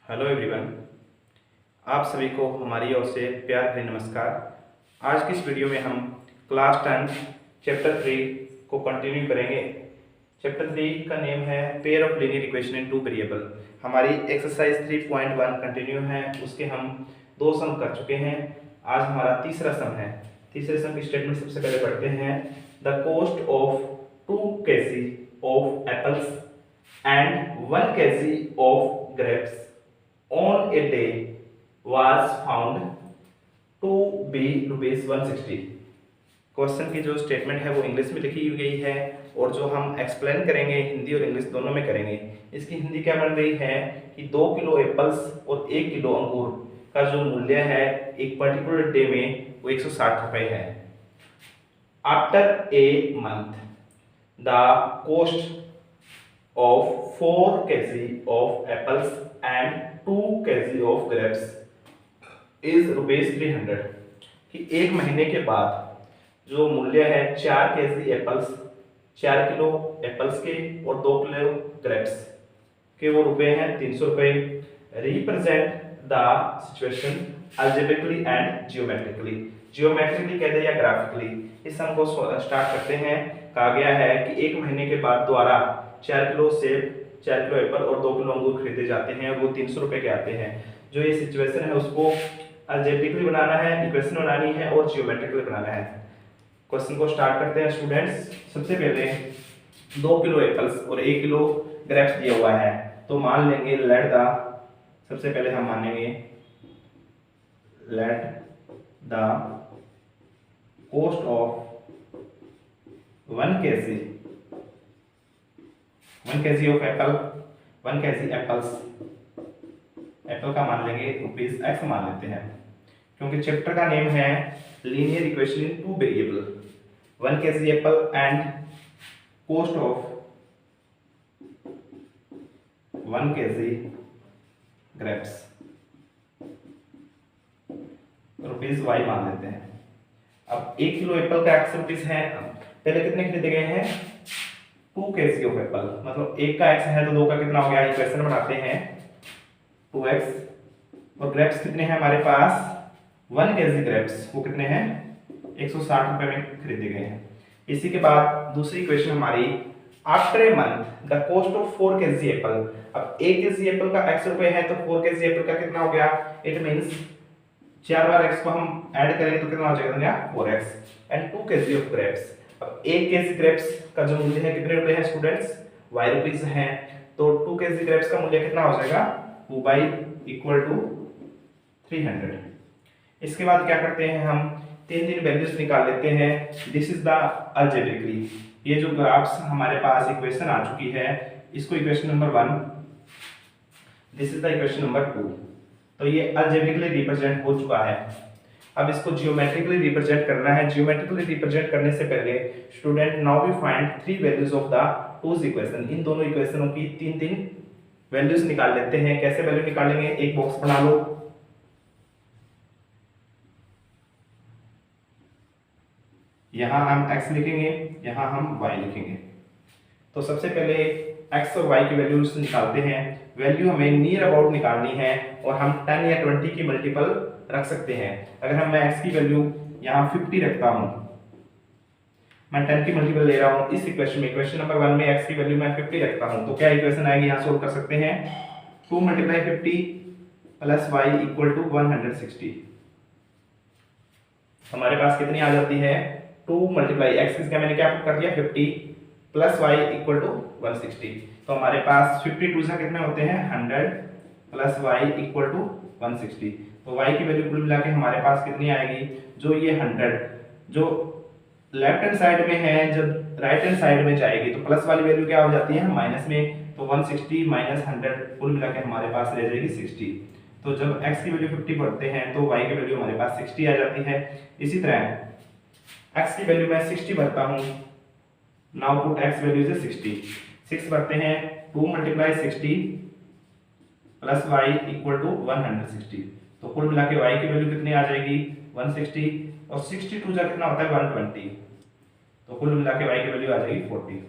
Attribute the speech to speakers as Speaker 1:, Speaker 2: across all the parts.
Speaker 1: Hello everyone, आप सभी को हमारी ओर से प्यार भरी नमस्कार। आज की इस वीडियो में हम क्लास 10 चैप्टर 3 को कंटिन्यू करेंगे। चैप्टर 3 का नेम है pair of linear equation in two variable. हमारी एक्सरसाइज 3.1 कंटिन्यू है, उसके हम 2 सम कर चुके हैं। आज हमारा तीसरा सम है। तीसरे सम की स्टेटमेंट सबसे पहले पढ़ते हैं। The cost of 2 kg of apples and 1 kg of grapes on a day was found to be rupees 160। Question की जो स्टेटमेंट है वो इंग्लिश में लिखी गई है और जो हम एक्सप्लेन करेंगे हिंदी और इंग्लिश दोनों में करेंगे। इसकी हिंदी क्या बन रही है कि 2 किलो एप्पल्स और 1 किलो अंगूर का जो मूल्य है एक पर्टिकुलर डे में वो 160 रुपए है। After a month the cost of 4 kg of apples and 2 kg of grapes is rupees 300। कि एक महीने के बाद जो मूल्य है 4 kg एप्पल्स, 4 किलो एप्पल्स के और 2 किलो ग्रेप्स के वो रुपए हैं 300 रुपए। Represent the situation algebraically and geometrically. Geometrically कहते हैं या ग्राफिकली। इस सम को स्टार्ट करते हैं। कहा गया है कि एक महीने के बाद द्वारा 4 किलो सेब, 4 किलो एप्पल और 2 किलो अंगूर खरीदे जाते हैं, वो 300 रुपए के आते हैं। जो ये सिचुएशन है उसको अलजेब्रिकली बनाना है, इक्वेशन बनानी है और जियोमेट्रिकली बनाना है। क्वेश्चन को स्टार्ट करते हैं स्टूडेंट्स। सबसे पहले 2 किलो एप्पल्स और 1 किलो ग्रेप्स दिया हुआ है, तो मान लेंगे लेट द, सबसे पहले हम मानेंगे let the cost of 1 kg of Apple, 1 kg apples, Apple का मान लेंगे रुपीज x मान लेते हैं, क्योंकि चैप्टर का नेम है linear equation in two variable. 1 kg Apple and cost of 1 kg grapes rupees y मान लेते हैं। अब 1 किलो एप्पल का x रुपीज है। पहले कितने खरीदे गए हैं? 2 kg ऑफ एप्पल, मतलब 1 का x है तो 2 का कितना हो गया? इक्वेशन बनाते हैं 2x। और ग्रेप्स कितने हैं हमारे पास? 1 kg ग्रेप्स, वो कितने हैं? 160 रुपए में खरीदे गए हैं। इसी के बाद दूसरी इक्वेशन हमारी after a month the cost of 4 kg Apple. अब 1 kg एप्पल का x रुपए है तो 4 kg एप्पल का कितना हो गया? इट मींस 4 बार x को हम ऐड करेंगे तो कितना हो जाएगा? 4x and 2 kg of grapes. अब 1 kg ग्रेप्स का जो मूल्य है कितने रुपए है स्टूडेंट्स? y रुपीस है, तो 2 kg ग्रेप्स का मूल्य कितना हो जाएगा? वो y इक्वल टू 300। इसके बाद क्या करते हैं हम? 3 वैल्यूज निकाल लेते हैं। This is the algebraically. ये जो ग्राफ्स हमारे पास इक्वेशन आ चुकी है, इसको equation number 1, this is the equation number 2। तो ये अलजेब्रिकली रिप्रेजेंट हो चुका है। अब इसको जियोमेट्रिकली रिप्रेजेंट करना है। जियोमेट्रिकली रिप्रेजेंट करने से पहले student now we find 3 values of the two's equation. इन दोनों इक्वेशनों की 3 वैल्यूज निकाल लेते हैं। कैसे वैल्यू निकालेंगे? एक बॉक्स बना लो। यहां हम x लिखेंगे, यहां हम y लिखेंगे। तो सबसे पहले x और y की वैल्यूज निकालते हैं। वैल्यू हमें नियर अबाउट निकालनी है और हम 10 या 20 की मल्टीपल रख सकते हैं। अगर हम मैं x की वैल्यू यहाँ 50 रखता हूँ, मैं 10 की मल्टीपल ले रहा हूँ इस इक्वेशन में, इक्वेशन नंबर 1 में x की वैल्यू मैं 50 रखता हूँ, तो क्या इक्वेशन आएगी? यहाँ सोल्व कर सकते हैं। 2 × 50 प्लस y इक्वल टू 160। हमारे पास कितनी आ जाती है? 2 × x इसका मैंने क्या कर दिया? 50 प्लस y इक्वल टू 160। तो हमारे पास 52 से कितने होते हैं? 100 प्लस y इक्वल टू 160। तो y की वैल्यू कुल मिला के हमारे पास कितनी आएगी? जो ये 100 जो लेफ्ट हैंड साइड में है, जब राइट हैंड साइड में जाएगी तो प्लस वाली वैल्यू क्या हो जाती है? माइनस में। तो 160 माइनस 100 कुल मिला के हमारे पास रह जाएगी 60। तो जब x की वैल्यू 50 पढ़ते हैं तो y की वैल्यू हमारे पास 60 आ जाती है। इसी तरह x की वैल्यू मैं 60 भरता हूँ। Now put x value is 60। 6 भरते हैं, 2 × 60 प्लस y इक्वल टू 160। तो कुल मिला के y की वैल्यू कितनी आ जाएगी? 160 और 62 जा कितना होता है? 120। तो कुल मिला के y की वैल्यू आ जाएगी 40।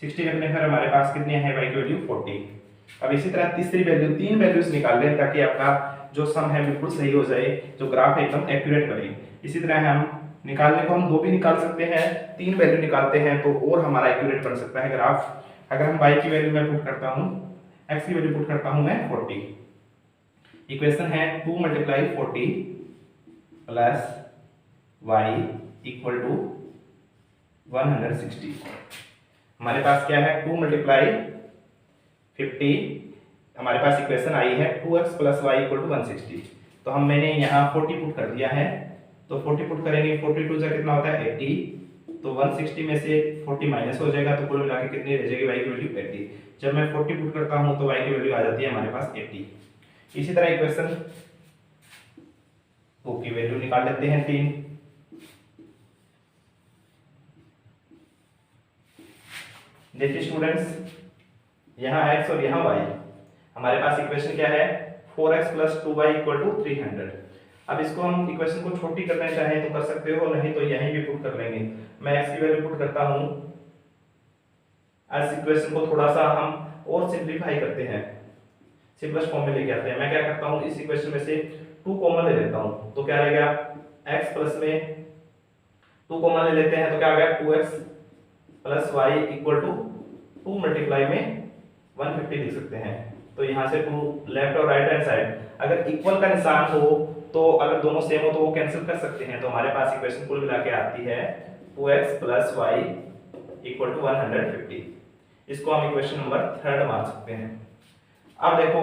Speaker 1: 60 रखने पर हमारे पास कितनी है y की वैल्यू? 40। अब इसी तरह तीसरी वैल्यू, 3 वैल्यूज निकाल लें ताकि आपका जो सम है बिल्कुल सही हो जाए, जो ग्राफ है एकदम एक्यूरेट बने। इसी तरह हम निकालने को हम 2 भी निकाल सकते हैं, 3 वैल्यू निकालते हैं तो और हमारा एक्यूरेट बन सकता है ग्राफ। अगर हम y की वैल्यू मैं पुट करता हूँ, x की वैल्यू पुट करता हूँ मैं 40। इक्वेशन है 2 × 40 प्लस y इक्वल टू 160। हमारे पास क्या है 2 × 50, हमारे पास इक्वेशन आई है 2x + y = 160। तो मैंने यहाँ 40 पुट कर दिया है, तो 40 पुट करेंगे, 42 से कितना होता है 80, तो 160 में से 40 माइनस हो जाएगा, तो कुल मिला के कितनी रह जाएगी y की वैल्यू 80। जब मैं 40 पुट करता हूँ तो y की वैल्यू आ जाती है हमारे पास 80। इसी तरह इक्वेशन 2 की वैल्यू निकाल लेते हैं 3। देखिए स्टूडेंट्स, यहाँ x और यहाँ y, हमारे पास इक्वेशन क्या है 4x + 2y = 300। अब इसको हम इक्वेशन को छोटी करना चाहें तो कर सकते हो, नहीं तो यहीं भी पुट कर लेंगे। मैं x की वैल्यू पुट करता हूँ। आज इक्वेशन को थोड़ा सा हम और सिंप्लीफाई करते हैं, सिंपलेस्ट फॉर्म में लेके आते हैं। मैं क्या करता हूँ, इस इक्वेशन में से 2 कॉमन ले लेता हूँ, तो क्या रहेगा x प्लस में 2 कॉमन ले लेते हैं तो क्या आ गया 2x + y = 2 मल्टीप्लाई में 150 लिख सकते हैं। तो यहाँ से 2 लेफ्ट और राइट हैंड साइड, अगर इक्वल का निशान हो तो अगर दोनों सेम हो तो वो कैंसिल कर सकते हैं। तो हमारे पास इक्वेशन कुल मिला के आती है 2x + y = 150। इसको हम इक्वेशन नंबर 3 मान सकते हैं। अब देखो,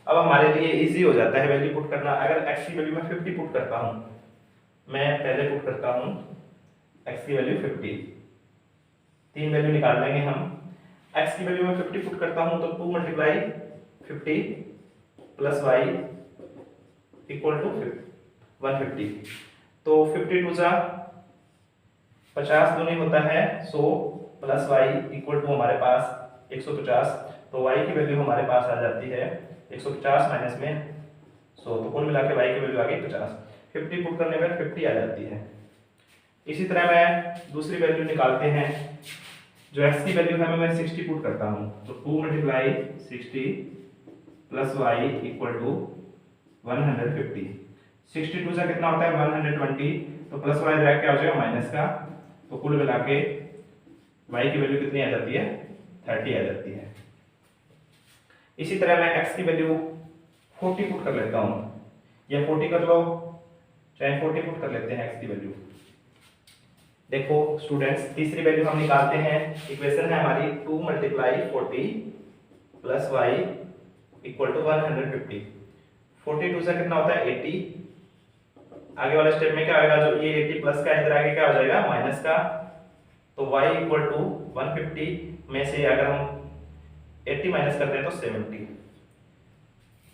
Speaker 1: अब हमारे लिए इजी हो जाता है वैल्यू पुट करना। अगर x की वैल्यू मैं 50 पुट करता हूँ, मैं पहले पुट करता हूँ x की वैल्यू 50, 3 वैल्यू निकाल लेंगे हम। x की वैल्यू मैं 50 पुट करता हूँ तो 2 × 50 + y = 150। तो 52 जा 50 दूनी होता है 100 प्लस y = हमारे पास 150। तो y की वैल्यू हमारे पास आ जाती है 150 माइनस में 100, तो कुल मिला के y की वैल्यू आ गई 50। 50 पुट करने पर 50 आ जाती है। इसी तरह मैं दूसरी वैल्यू निकालते हैं, जो x की वैल्यू है मैं 60 पुट करता हूँ, तो 2 × 60 प्लस y = 150। 62 से कितना होता है 120, तो प्लस y डायरेक्ट क्या हो जाएगा माइनस का, तो कुल मिला के y की वैल्यू कितनी आ जाती है 30 आ जाती है। इसी तरह मैं x की वैल्यू 40 पुट कर लेता हूँ, या 40 कर लो चाहे 40 पुट कर लेते हैं x की वैल्यू। देखो स्टूडेंट्स, तीसरी वैल्यू हम निकालते हैं। इक्वेशन है हमारी 2 × 40 प्लस y = 150। 42 से कितना होता है 80। आगे वाले स्टेप में क्या आएगा, जो ये 80 प्लस का इधर आगे क्या हो जाएगा माइनस का, तो y = 150 में से अगर हम 80 माइनस करते हैं तो 70।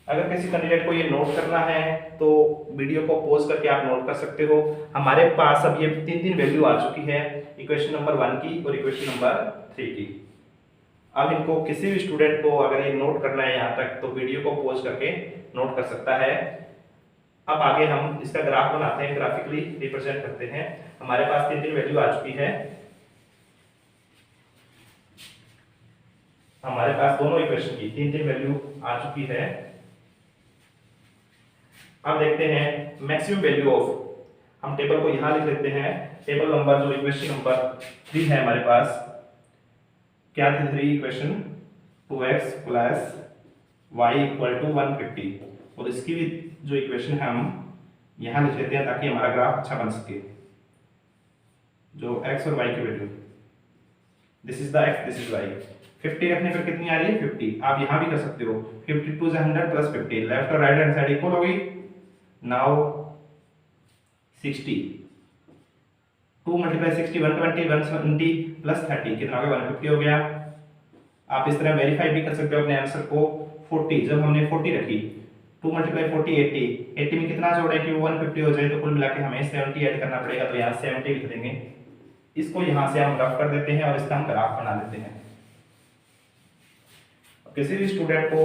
Speaker 1: अगर किसी कैंडिडेट को ये नोट करना है तो वीडियो को पॉज करके आप नोट कर सकते हो। हमारे पास अब ये 3 वैल्यू आ चुकी है, इक्वेशन नंबर 1 की और इक्वेशन नंबर 3 की। अब इनको किसी भी स्टूडेंट को अगर ये नोट करना है यहाँ तक, तो वीडियो को पॉज करके नोट कर सकता है। अब आगे हम इसका ग्राफ बनाते हैं, ग्राफिकली रिप्रेजेंट करते हैं। हमारे पास 3 वैल्यू आ चुकी है, हमारे पास दोनों इक्वेशन की 3 वैल्यू आ चुकी है। अब देखते हैं मैक्सिमम वैल्यू ऑफ, हम टेबल को यहां लिख लेते हैं। टेबल नंबर जो इक्वेशन नंबर 3 है हमारे पास, क्या थी 3 इक्वेशन, 2x + y = 150, और इसकी भी जो इक्वेशन है हम यहां लिख लेते हैं ताकि हमारा ग्राफ अच्छा बन सके। जो x और y की value, this is the x, this is y। 50 रखने पर कितनी आ रही है 50। आप यहां भी कर सकते हो, 52 से 100 प्लस 50, लेफ्ट और राइट हैंड साइड इक्वल होगी। नाउ 60, 2 × 60 120, 120 प्लस 30 कितना हो गया 150 हो गया। आप इस तरह वेरीफाई भी कर सकते हो अपने आंसर को। 40 जब हमने 40 रखी, 2 × 40 80, 80 में कितना जोड़े कि 150 हो जाए, तो कुल मिला के हमें 70 ऐड करना पड़ेगा, तो यहाँ 70 लिख देंगे। इसको यहाँ से हम रफ कर देते हैं और इसका हम ग्राफ बना लेते हैं। किसी भी स्टूडेंट को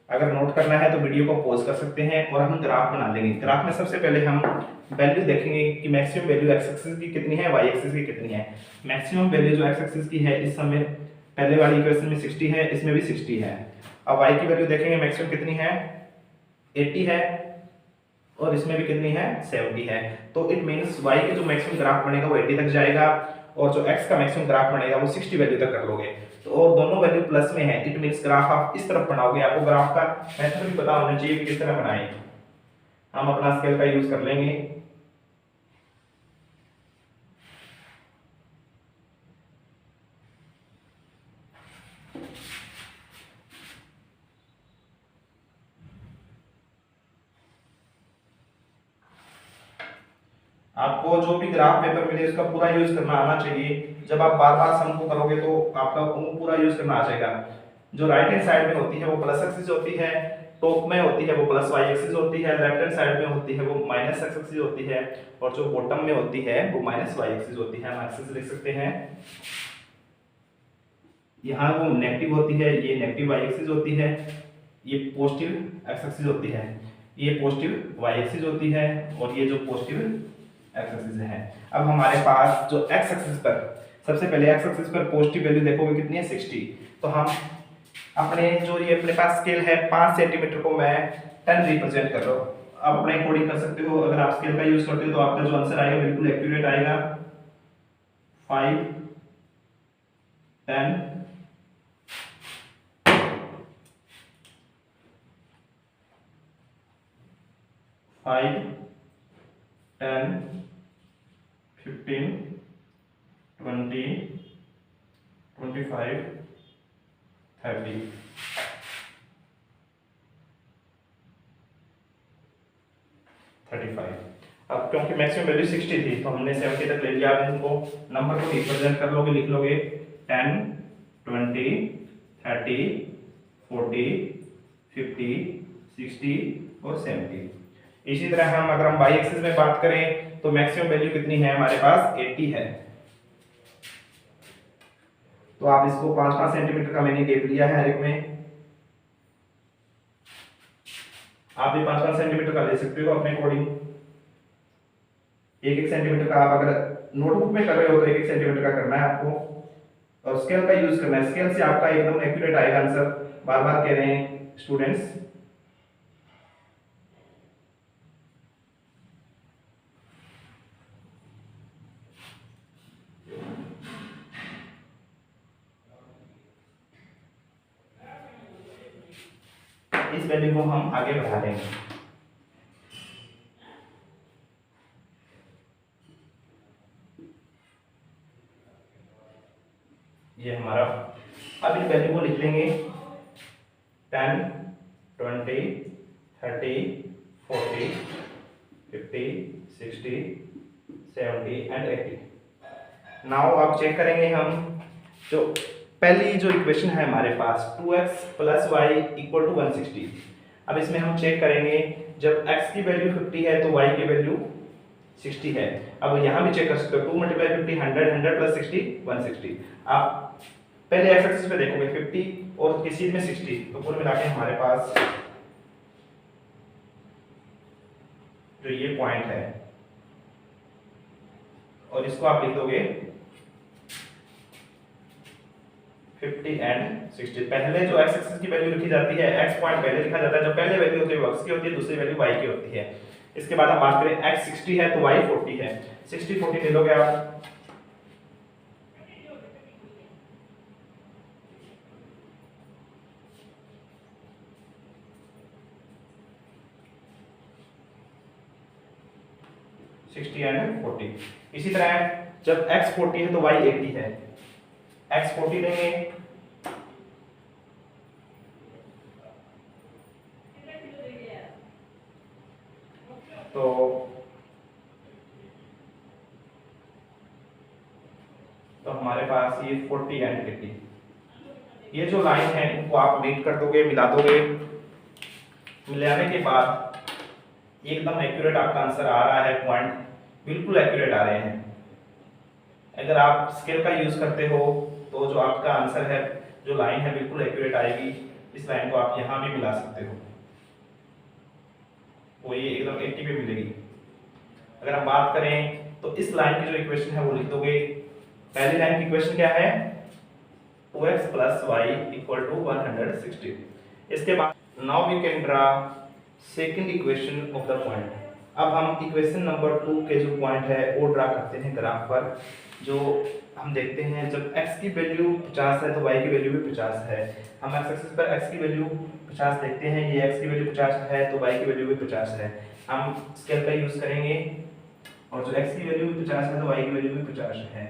Speaker 1: अगर नोट करना है तो वीडियो को पॉज कर सकते हैं और हम ग्राफ बना लेंगे। ग्राफ में सबसे पहले हम वैल्यू देखेंगे कि मैक्सिमम वैल्यू एक्स एक्सिस की कितनी है, वाई एक्सिस की कितनी है। मैक्सिमम वैल्यू जो एक्स एक्सिस की है, इस समय पहले वाली इक्वेशन में 60 है, इसमें भी 60 है। अब y की वैल्यू देखेंगे मैक्सिमम कितनी है, 80 है, और इसमें भी कितनी है, 70 है। तो इट मींस y की जो मैक्सिमम ग्राफ बनेगा वो 80 तक जाएगा, और जो x का मैक्सिमम ग्राफ बनेगा वो 60 वैल्यू तक कर लोगे। तो और दोनों वैल्यू प्लस में है, इट मींस ग्राफ आप इस तरफ बनाओगे। आपको ग्राफ का मेथड भी पता होना चाहिए कि किस तरह बनाएं। हम अपना स्केल का यूज कर लेंगे। आपको जो भी ग्राफ पेपर मिले उसका पूरा यूज करना आना चाहिए। जब आप बार बार सम को करोगे तो आपका वो पूरा यूज करना आ जाएगा। जो राइट हैंड साइड में होती है वो प्लस एक्सिस होती है, टॉप में होती है वो प्लस वाई एक्सिस होती है, लेफ्ट हैंड साइड में होती है वो माइनस एक्स एक्सिस होती है, और जो बॉटम में होती है वो माइनस वाई एक्सिस होती है। हम एक्सिस लिख सकते हैं, यहाँ वो नेगेटिव होती है, ये नेगेटिव वाई एक्सिस होती है, ये पॉजिटिव एक्स एक्सिस होती है, ये पॉजिटिव वाई एक्सिस होती है, और ये जो पॉजिटिव एक्स एक्सिस है। अब हमारे पास जो एक्स एक्सिस पर, सबसे पहले एक्स एक्सिस पर पॉजिटिव वैल्यू देखोगे कितनी है, 60। तो हम अपने जो ये अपने पास स्केल है 5 सेंटीमीटर को मैं 10 रिप्रेजेंट कर रहा हूँ। आप अपने अकॉर्डिंग कर सकते हो। अगर आप स्केल का यूज करते हो तो आपका जो आंसर आएगा बिल्कुल एक्यूरेट आएगा। 5 10 5 10 15 20 25 30 35। अब क्योंकि मैक्सिमम वैल्यू 60 थी तो हमने 70 तक ले लिया। आप इनको नंबर को रिप्रेजेंट कर लोगे, लिख लोगे 10 20 30 40 50 60 और 70। इसी तरह अगर हम y एक्सिस में बात करें तो मैक्सिमम वैल्यू कितनी है हमारे पास, 80 है। तो आप इसको 5-5 सेंटीमीटर का मैंने गेप लिया है हर एक में। आप भी 5-5 सेंटीमीटर का ले सकते हो अपने अकॉर्डिंग। 1-1 सेंटीमीटर का आप अगर नोटबुक में कर रहे हो तो 1-1 सेंटीमीटर का करना है आपको, और स्केल का यूज करना है। स्केल से आपका एकदम एक्यूरेट आएगा आंसर। बार बार कह रहे हैं स्टूडेंट्स। इस वैल्यू को हम आगे बढ़ा देंगे। ये हमारा, अब इन वैल्यू को लिख लेंगे 10 20 30 40 50 60 70 एंड 80। नाउ आप चेक करेंगे हम जो पहली जो इक्वेशन है हमारे पास 2x + y = 160। अब इसमें हम चेक करेंगे जब x की वैल्यू 50 है तो y की वैल्यू 60 है। अब यहाँ भी चेक कर सकते हो 2 × 50 100 100 + 60 160। आप पहले x एक्सिस पे देखोगे 50 और किसी में 60, तो कुल मिला के हमारे पास जो ये पॉइंट है और इसको आप लिख दोगे 50 एंड 60। पहले जो x एक्सिस की वैल्यू लिखी जाती है, x पॉइंट पहले लिखा जाता है। जो पहले वैल्यू होती है वो x की होती है, दूसरी वैल्यू y की होती है। इसके बाद हम बात करें x 60 है तो y 40 है। 60 40 ले लोगे आप, एंड 40। इसी तरह जब x 40 है तो y 80 है। x 40 लेंगे तो हमारे पास ये 40 एंड 80, ये जो लाइन है इनको आप मीट कर दोगे, मिला दोगे। मिलाने के बाद एकदम एक्यूरेट आपका आंसर आ रहा है। पॉइंट बिल्कुल एक्यूरेट आ रहे हैं। अगर आप स्केल का यूज करते हो तो जो आपका आंसर है, जो लाइन है बिल्कुल एक्यूरेट आएगी। इस लाइन को आप यहाँ भी मिला सकते हो, वो ये एकदम 80 पे मिलेगी। अगर हम बात करें तो इस लाइन की जो इक्वेशन है वो लिख दोगे। पहली लाइन की इक्वेशन क्या है, 2x + y = 160। इसके बाद now we can draw second equation of the point. अब हम इक्वेशन नंबर 2 के जो पॉइंट है वो ड्रा करते हैं ग्राफ पर। जो हम देखते हैं जब x की वैल्यू 50 है तो y की वैल्यू भी 50 है। हम x एक्सिस पर x की वैल्यू 50 देखते हैं, ये x की वैल्यू 50 है तो y की वैल्यू भी 50 है। हम स्केल का यूज करेंगे और जो x की वैल्यू भी 50 है तो y की वैल्यू भी 50 है,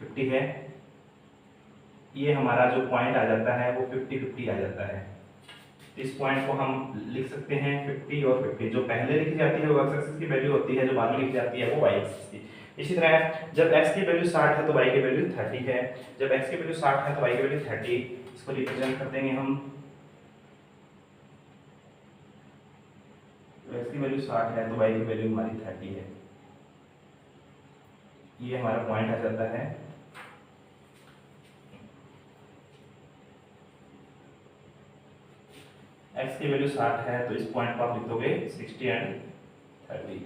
Speaker 1: 50 है। ये हमारा जो पॉइंट आ जाता है वो 50-50 आ जाता है। इस पॉइंट को हम लिख सकते हैं 50 और 50। जो पहले लिखी जाती है वो x एक्सिस की वैल्यू होती है, जो बाद में लिखी जाती है वो y एक्सिस की। इसी तरह जब x की वैल्यू 60 है तो y की वैल्यू 30 है। जब x की वैल्यू 60 है तो y की वैल्यू 30। इसको रिप्रेजेंट कर देंगे हम। तो x की वैल्यू 60 है तो y की वैल्यू हमारी 30 है। ये हमारा पॉइंट आ जाता है। x की वैल्यू 60 है तो इस पॉइंट को आप लिख दोगे 60 एंड 30।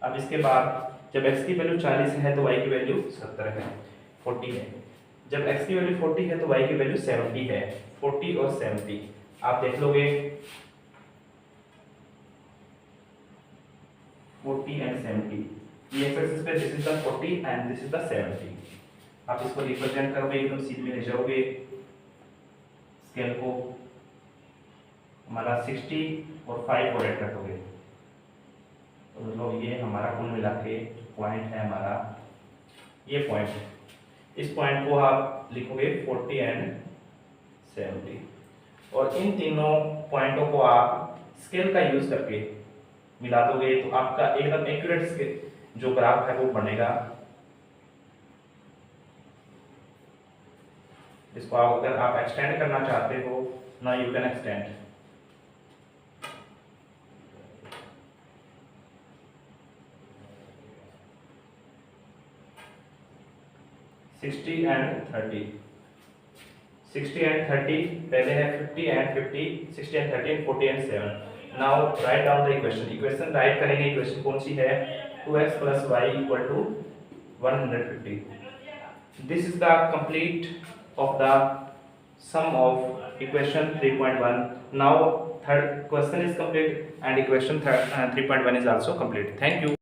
Speaker 1: अब इसके बाद जब x की वैल्यू 40 है तो y की वैल्यू 70 है, 40 है। जब x की वैल्यू 40 है तो y की वैल्यू 70 है, 40 और 70 आप देख लोगे 40 एंड 70। ये x एक्सिस पे this is the 40 and this is the 70। आप इसको रिप्रेजेंट करोगे एकदम सीधे में ले जाओगे स्केल को, हमारा 60 और 5 और ऐड कर दोगे तो मतलब ये हमारा कुल मिला के पॉइंट है हमारा, ये पॉइंट है। इस पॉइंट को आप लिखोगे 40 एंड 70 और इन तीनों पॉइंटों को आप स्केल का यूज करके मिला दोगे तो आपका एकदम एक्यूरेट जो ग्राफ है वो बनेगा। इसको आप अगर आप एक्सटेंड करना चाहते हो ना you can extend. Sixty and 30, 60 and 30 पहले है 50 and 50, 60 and 30 and 40 and 7। Now write down the equation. Equation right करेंगे। इक्वेशन कौन सी है? 2x plus y equal to 150। This is the complete of the sum of equation 3.1. Now third question is complete and equation 3.1 is also complete. Thank you.